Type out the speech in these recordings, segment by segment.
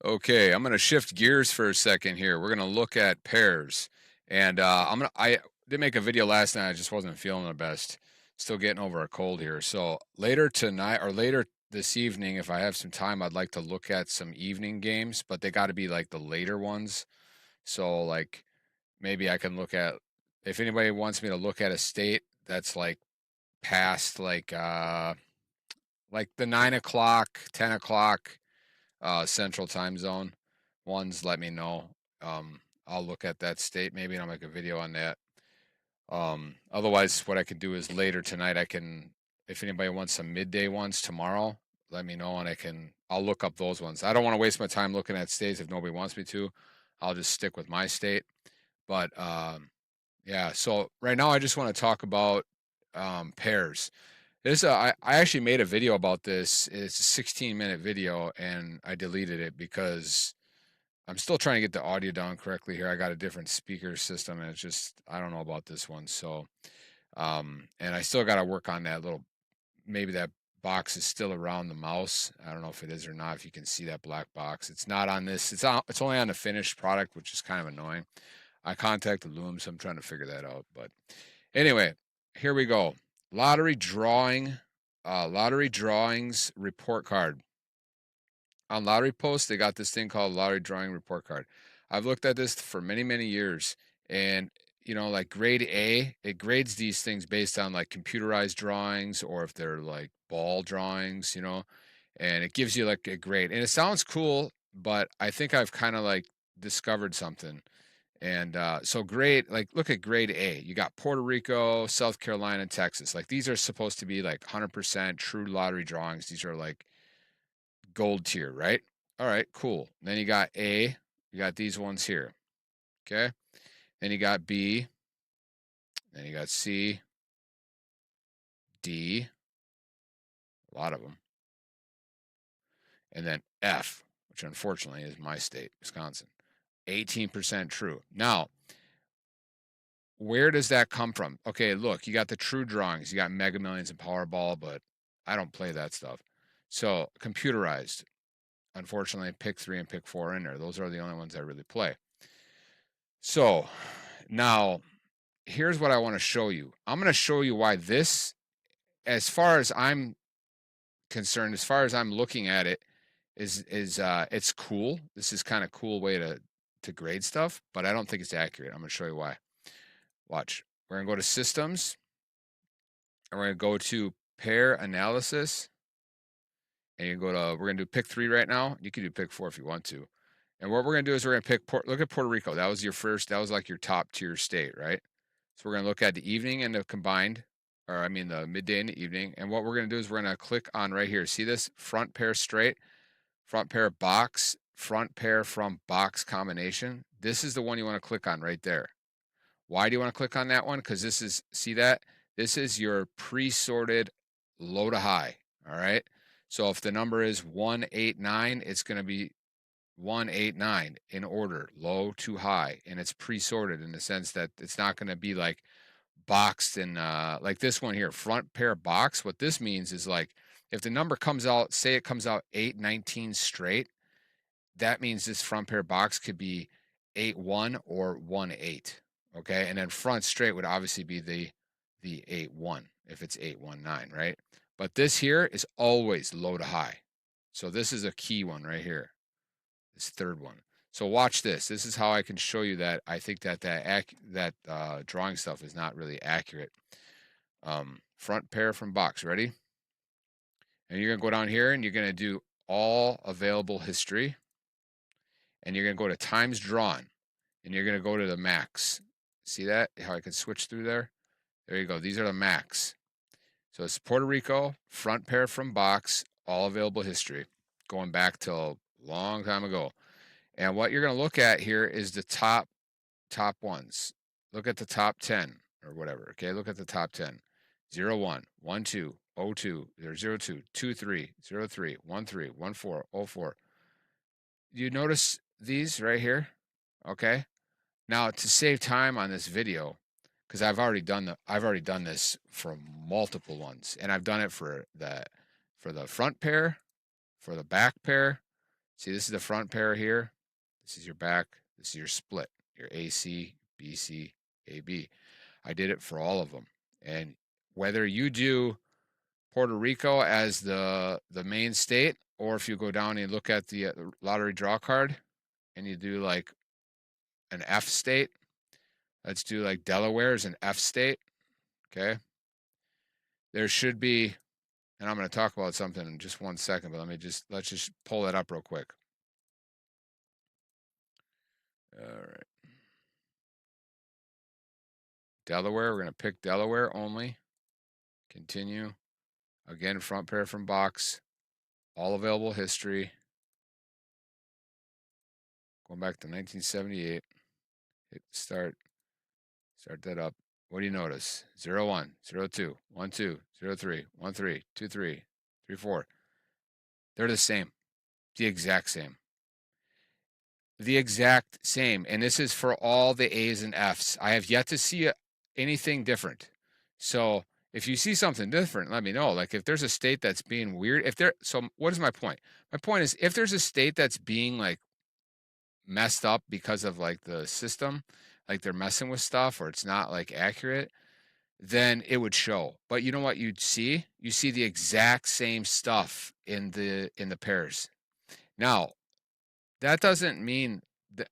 Okay, I'm going to shift gears for a second here. We're going to look at pairs. And I did make a video last night. I just wasn't feeling the best. Still getting over a cold here. So later tonight or later this evening, if I have some time, I'd like to look at some evening games, but they got to be like the later ones. So like maybe I can look at if anybody wants me to look at a state that's like past like the 9 o'clock, 10 o'clock Central Time Zone ones, let me know. I'll look at that state maybe and I'll make a video on that. Otherwise, what I could do is later tonight, if anybody wants some midday ones tomorrow, let me know and I'll look up those ones. I don't want to waste my time looking at states if nobody wants me to. I'll just stick with my state. But yeah, so right now I just want to talk about pairs. I actually made a video about this. It's a 16-minute video, and I deleted it because I'm still trying to get the audio down correctly here. I got a different speaker system, and it's just I don't know about this one. So, and I still got to work on that little. Maybe that box is still around the mouse. I don't know if it is or not. If you can see that black box, it's not on this. It's only on the finished product, which is kind of annoying. I contacted Loom, so I'm trying to figure that out. But anyway, here we go. Lottery drawings report card. On Lottery Post, they got this thing called Lottery Drawing Report Card. I've looked at this for many, many years, and like grade A, it grades these things based on like computerized drawings or if they're like ball drawings, and it gives you like a grade. And it sounds cool, but I think I've kind of like discovered something. And so look at grade A. You got Puerto Rico, South Carolina, and Texas. Like these are supposed to be like 100% true lottery drawings. These are like gold tier, right? All right, cool. Then you got A. You got these ones here. Okay. Then you got B. Then you got C, D, a lot of them. And then F, which unfortunately is my state, Wisconsin. 18% true. Now, where does that come from? Okay, look, you got the true drawings. You got Mega Millions and Powerball, but I don't play that stuff. So, computerized. Unfortunately, pick 3 and pick 4 in there. Those are the only ones I really play. So, now here's what I want to show you. I'm going to show you why this, as far as I'm concerned, as far as I'm looking at it, is it's cool. This is kind of cool way to grade stuff, but I don't think it's accurate. I'm going to show you why. Watch. We're going to go to systems, and we're going to go to pair analysis, and we're going to do pick 3 right now. You can do pick 4 if you want to. And what we're going to do is we're going to look at Puerto Rico. That was like your top tier state, right? So we're going to look at the evening and the combined, or I mean the midday and the evening. And what we're going to do is we're going to click on right here. See this front pair straight, front pair box, front pair from box combination. This is the one you want to click on right there. Why do you want to click on that one? Because see that? This is your pre-sorted low to high. All right. So if the number is 189, it's going to be 189 in order, low to high, and it's pre-sorted in the sense that it's not going to be like boxed and like this one here, front pair box. What this means is like if the number comes out, say it comes out 819 straight, that means this front pair box could be 81 or 18. Okay, and then front straight would obviously be the 81 if it's 819, right? But this here is always low to high. So this is a key one right here. This third one. So watch this. This is how I can show you that I think that drawing stuff is not really accurate. Front pair from box. Ready? And you're gonna go down here and you're gonna do all available history, and you're gonna go to times drawn, and you're gonna go to the max. See that? How I can switch through there? There you go. These are the max. So it's Puerto Rico, front pair from box, all available history, going back till a long time ago. And what you're going to look at here is the top ones. Look at the top 10 or whatever. Okay, look at the top 10. 0 1, 1 2, 0 2, 0 2, 2 3, 0 3, 1 3, 1 4, 0 4. You notice these right here? Okay. Now to save time on this video, because I've already done this for multiple ones, and I've done it for the front pair, for the back pair. See, this is the front pair here. This is your back. This is your split, your AC, BC, AB. I did it for all of them. And whether you do Puerto Rico as the main state, or if you go down and look at the lottery draw card and you do like an F state, let's do like Delaware as an F state. Okay. There should be, and I'm going to talk about something in just 1 second, but let's just pull that up real quick. All right. Delaware, we're going to pick Delaware only. Continue. Again, front pair from box. All available history. Going back to 1978. Hit start. Start that up. What do you notice? 0 1, 0 2, 1 2, 0 3, 1 3, 2 3, 3 4. They're the same. The exact same. The exact same. And this is for all the A's and F's. I have yet to see anything different. So if you see something different, let me know. Like if there's a state that's being weird, so what is my point? My point is if there's a state that's being like messed up because of like the system, like they're messing with stuff or it's not like accurate, then it would show. But you know what you'd see? You see the exact same stuff in the pairs. Now, that doesn't mean that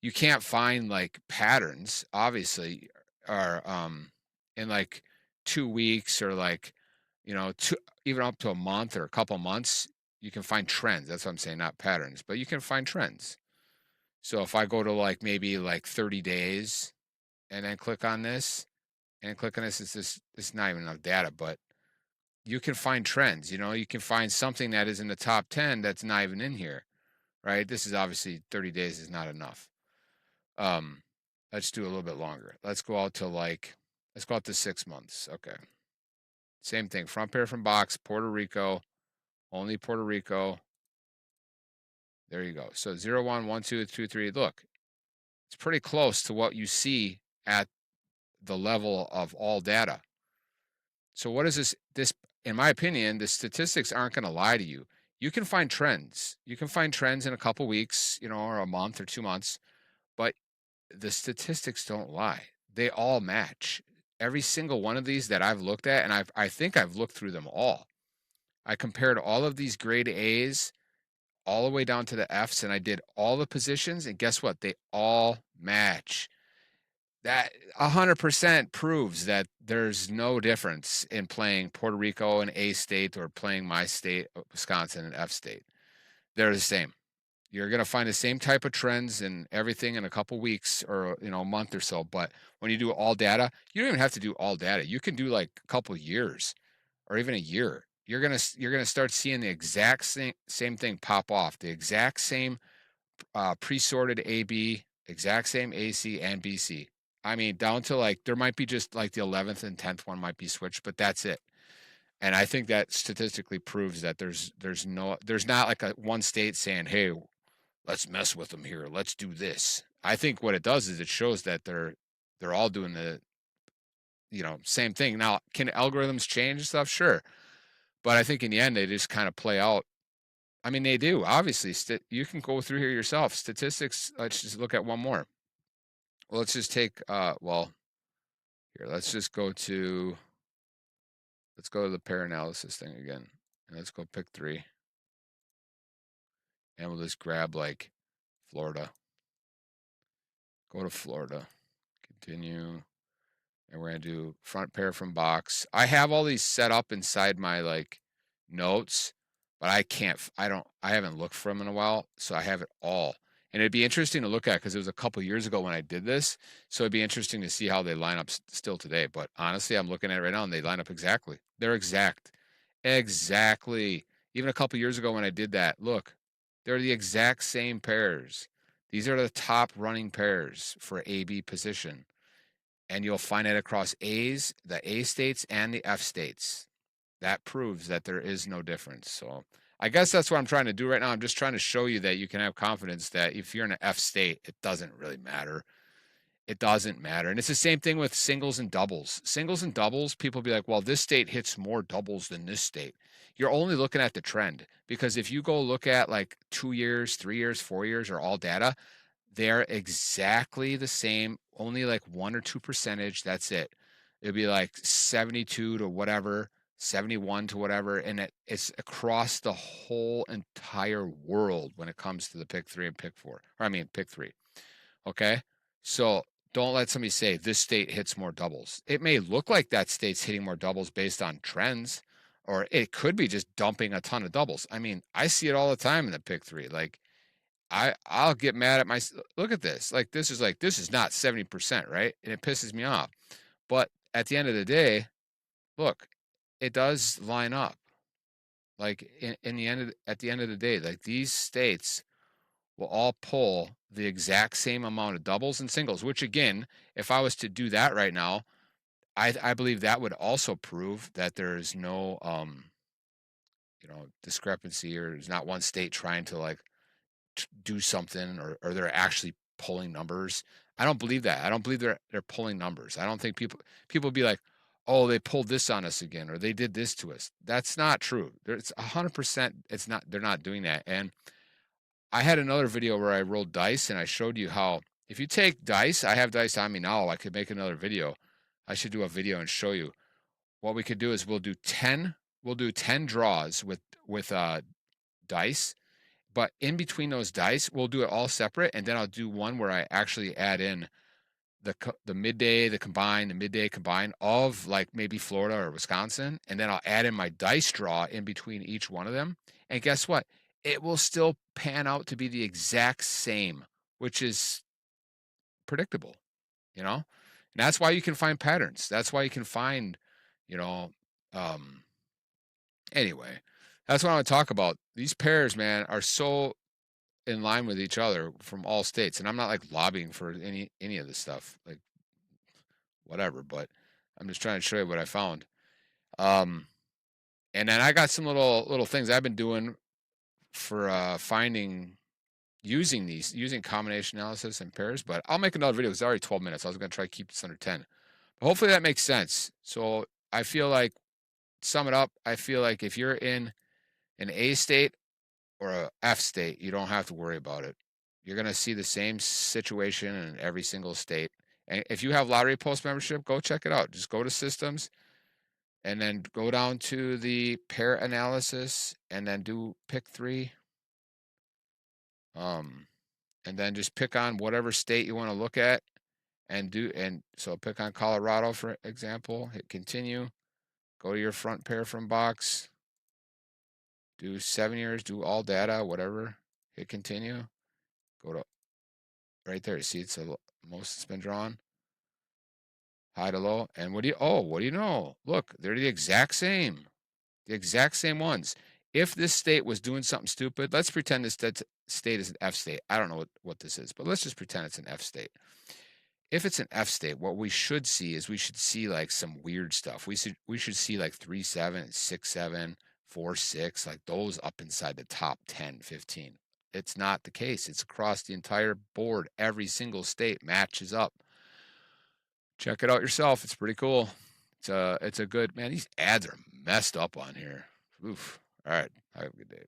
you can't find like patterns, obviously, or in like 2 weeks or like, even up to a month or a couple months, you can find trends. That's what I'm saying, not patterns, but you can find trends. So if I go to like maybe like 30 days and then click on this and click on this, it's not even enough data, but you can find trends. You can find something that is in the top 10 that's not even in here, right? This is obviously 30 days is not enough. Let's do a little bit longer. Let's go out to 6 months. Okay. Same thing. Front pair from box, Puerto Rico, only Puerto Rico. There you go. So 0 1, 1 2, 2 3. Look, it's pretty close to what you see at the level of all data. So what is this? In my opinion, the statistics aren't going to lie to you. You can find trends. You can find trends in a couple weeks, or a month or 2 months, but the statistics don't lie. They all match. Every single one of these that I've looked at, and I think I've looked through them all. I compared all of these grade A's all the way down to the F's, and I did all the positions, and guess what? They all match. That 100% proves that there's no difference in playing Puerto Rico and A state or playing my state, Wisconsin, and F state. They're the same. You're going to find the same type of trends and everything in a couple weeks or a month or so. But when you do all data, you don't even have to do all data. You can do like a couple years or even a year. You're gonna start seeing the exact same thing pop off. The exact same pre-sorted AB, exact same AC and BC. I mean, down to like there might be just like the 11th and 10th one might be switched, but that's it. And I think that statistically proves that there's not like a one state saying, "Hey, let's mess with them here. Let's do this." I think what it does is it shows that they're all doing the same thing. Now, can algorithms change stuff? Sure, but I think in the end they just kind of play out. I mean, they do. Obviously, you can go through here yourself. Statistics. Let's just look at one more. Well, let's just take. Here. Let's go to the pair analysis thing again, and let's go pick 3, and we'll just grab like Florida. Go to Florida. Continue. And we're going to do front pair from box. I have all these set up inside my like notes, but I haven't looked for them in a while. So I have it all. And it'd be interesting to look at because it was a couple years ago when I did this. So it'd be interesting to see how they line up still today. But honestly, I'm looking at it right now and they line up exactly. They're exact. Exactly. Even a couple years ago when I did that, look, they're the exact same pairs. These are the top running pairs for AB position. And you'll find it across A's, the A states, and the F states. That proves that there is no difference. So I guess that's what I'm trying to do right now. I'm just trying to show you that you can have confidence that if you're in an F state, it doesn't really matter. It doesn't matter. And it's the same thing with singles and doubles. Singles and doubles, people be like, well, this state hits more doubles than this state. you're only looking at the trend, because if you go look at like 2 years, 3 years, 4 years, or all data, they're exactly the same, only like 1 or 2 percentage. That's it. It'd be like 72 to whatever, 71 to whatever, and it's across the whole entire world when it comes to the pick 3 and pick 4. Or I mean, pick 3. Okay? So don't let somebody say this state hits more doubles. It may look like that state's hitting more doubles based on trends, or it could be just dumping a ton of doubles. I mean, I see it all the time in the pick 3. Like I'll get mad at my look at this. Like this is not 70%, right? And it pisses me off. But at the end of the day, look, it does line up. Like at the end of the day, like these states will all pull the exact same amount of doubles and singles, which again, if I was to do that right now, I believe that would also prove that there is no discrepancy, or there's not one state trying to like do something, or they're actually pulling numbers. I don't believe that. I don't believe they're pulling numbers. I don't think people be like, oh, they pulled this on us again, or they did this to us. That's not true. It's 100%. It's not. They're not doing that. And I had another video where I rolled dice and I showed you how if you take dice, I have dice on me now. I could make another video. I should do a video and show you what we could do. Is we'll do 10 draws with dice, but in between those dice, we'll do it all separate, and then I'll do one where I actually add in the midday, the midday combine of like maybe Florida or Wisconsin, and then I'll add in my dice draw in between each one of them. And guess what? It will still pan out to be the exact same, which is predictable, you know? And that's why you can find patterns. That's why you can find, you know, anyway, that's what I want to talk about. These pairs, man, are so in line with each other from all states. And I'm not like lobbying for any of this stuff, like whatever, but I'm just trying to show you what I found. And then I got some little things I've been doing for using combination analysis and pairs, but I'll make another video. It's already 12 minutes. I was going to try to keep this under 10. But hopefully that makes sense. So I feel like, sum it up, I feel like if you're in an A state or a F state, you don't have to worry about it. You're going to see the same situation in every single state. And if you have Lottery Post membership, go check it out. Just go to systems and then go down to the pair analysis and then do pick 3. And then just pick on whatever state you want to look at and so pick on Colorado, for example, hit continue, go to your front pair from box, do 7 years, do all data, whatever, hit continue, go to right there. See, it's the most that's been drawn, high to low. And what do you know? Look, they're the exact same ones. If this state was doing something stupid, let's pretend this state is an F state. I don't know what this is, but let's just pretend it's an F state. If it's an F state, what we should see like some weird stuff. We should see like 3-7, 6-7, 4-6, like those up inside the top 10, 15. It's not the case. It's across the entire board. Every single state matches up. Check it out yourself. It's pretty cool. It's a good, man. These ads are messed up on here. Oof. All right. Have a good day.